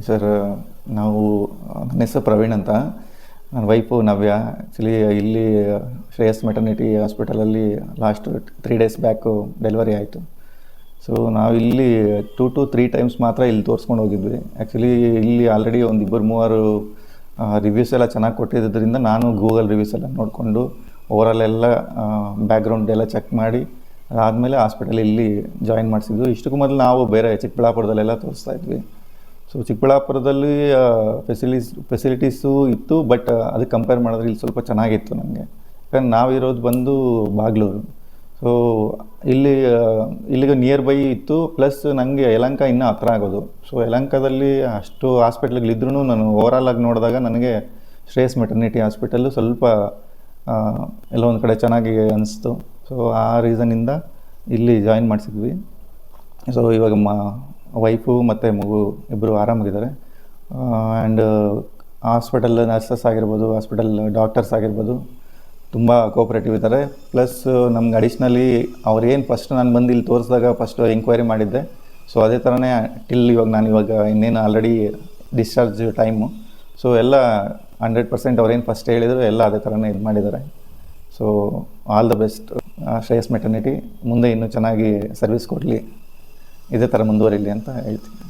Sir, ನಾವು ನನ್ನ ಹೆಸರು ಪ್ರವೀಣ್ ಅಂತ. ನನ್ನ ವೈಫು ನವ್ಯ. ಆ್ಯಕ್ಚುಲಿ ಇಲ್ಲಿ ಶ್ರೇಯಸ್ ಮೆಟರ್ನಿಟಿ ಹಾಸ್ಪಿಟಲಲ್ಲಿ ಲಾಸ್ಟ್ 3 ಡೇಸ್ ಬ್ಯಾಕು ಡೆಲಿವರಿ ಆಯಿತು. ಸೊ ನಾವು ಇಲ್ಲಿ 2 to 3 ಟೈಮ್ಸ್ ಮಾತ್ರ ಇಲ್ಲಿ ತೋರಿಸ್ಕೊಂಡು ಹೋಗಿದ್ವಿ. ಆ್ಯಕ್ಚುಲಿ ಇಲ್ಲಿ ಆಲ್ರೆಡಿ ಒಂದು 2-3 ರಿವ್ಯೂಸ್ ಎಲ್ಲ ಚೆನ್ನಾಗಿ ಕೊಟ್ಟಿದ್ದರಿಂದ ನಾನು ಗೂಗಲ್ ರಿವ್ಯೂಸ್ ಎಲ್ಲ ನೋಡಿಕೊಂಡು ಓವರಾಲ್ ಎಲ್ಲ ಬ್ಯಾಕ್ಗ್ರೌಂಡ್ ಎಲ್ಲ ಚೆಕ್ ಮಾಡಿ ಆದಮೇಲೆ ಹಾಸ್ಪಿಟಲ್ ಇಲ್ಲಿ ಜಾಯಿನ್ ಮಾಡಿಸಿದ್ವಿ. ಇಷ್ಟಕ್ಕೂ ಮೊದಲು ನಾವು ಬೇರೆ ಚಿಕ್ಕಬಳ್ಳಾಪುರದಲ್ಲೆಲ್ಲ ತೋರಿಸ್ತಾ ಇದ್ವಿ. ಸೊ ಚಿಕ್ಕಬಳ್ಳಾಪುರದಲ್ಲಿ ಫೆಸಿಲಿಟೀಸು ಇತ್ತು, ಬಟ್ ಅದಕ್ಕೆ ಕಂಪೇರ್ ಮಾಡಿದ್ರೆ ಇಲ್ಲಿ ಸ್ವಲ್ಪ ಚೆನ್ನಾಗಿತ್ತು ನನಗೆ. ಯಾಕಂದ್ರೆ ನಾವಿರೋದು ಬಂದು ಬಾಗ್ಲೂರು. ಸೊ ಇಲ್ಲಿಗೆ ನಿಯರ್ ಬೈ ಇತ್ತು, ಪ್ಲಸ್ ನನಗೆ ಯಲಹಂಕ ಇನ್ನೂ ಹತ್ರ ಆಗೋದು. ಸೊ ಯಲಹಂಕದಲ್ಲಿ ಅಷ್ಟು ಹಾಸ್ಪಿಟ್ಲ್ಗಳಿದ್ರೂ ನಾನು ಓವರಾಲ್ ಆಗಿ ನೋಡಿದಾಗ ನನಗೆ ಶ್ರೇಯಸ್ ಮೆಟರ್ನಿಟಿ ಹಾಸ್ಪಿಟಲ್ಲು ಸ್ವಲ್ಪ ಎಲ್ಲ ಒಂದು ಕಡೆ ಚೆನ್ನಾಗಿ ಅನಿಸ್ತು. ಸೊ ಆ ರೀಸನಿಂದ ಇಲ್ಲಿ ಜಾಯಿನ್ ಮಾಡಿಸಿದ್ವಿ. ಸೊ ಇವಾಗ ವೈಫು ಮತ್ತು ಮಗು ಇಬ್ಬರು ಆರಾಮಾಗಿದ್ದಾರೆ. ಆ್ಯಂಡ್ ಹಾಸ್ಪಿಟಲ್ ನರ್ಸಸ್ ಆಗಿರ್ಬೋದು, ಹಾಸ್ಪಿಟಲ್ ಡಾಕ್ಟರ್ಸ್ ಆಗಿರ್ಬೋದು, ತುಂಬ ಕೋಆಪ್ರೇಟಿವ್ ಇದ್ದಾರೆ. ಪ್ಲಸ್ ನಮ್ಗೆ ಅಡಿಷ್ನಲಿ ಅವ್ರೇನು ಫಸ್ಟ್ ನಾನು ಬಂದು ಇಲ್ಲಿ ತೋರಿಸಿದಾಗ ಫಸ್ಟು ಎಂಕ್ವೈರಿ ಮಾಡಿದ್ದೆ. ಸೊ ಅದೇ ಥರನೇ ಟಿಲ್ ನಾನಿವಾಗ ಇನ್ನೇನು ಆಲ್ರೆಡಿ ಡಿಸ್ಚಾರ್ಜ್ ಟೈಮು. ಸೊ ಎಲ್ಲ 100% ಅವ್ರೇನು ಫಸ್ಟ್ ಹೇಳಿದರು ಎಲ್ಲ ಅದೇ ಥರನೇ ಇದು ಮಾಡಿದ್ದಾರೆ. So all the best Shreyas maternity. ಮುಂದೆ ಇನ್ನೂ ಚೆನ್ನಾಗಿ ಸರ್ವಿಸ್ ಕೊಡಲಿ, ಇದೇ ಥರ ಮುಂದುವರಿಲಿ ಅಂತ ಹೇಳ್ತೀನಿ.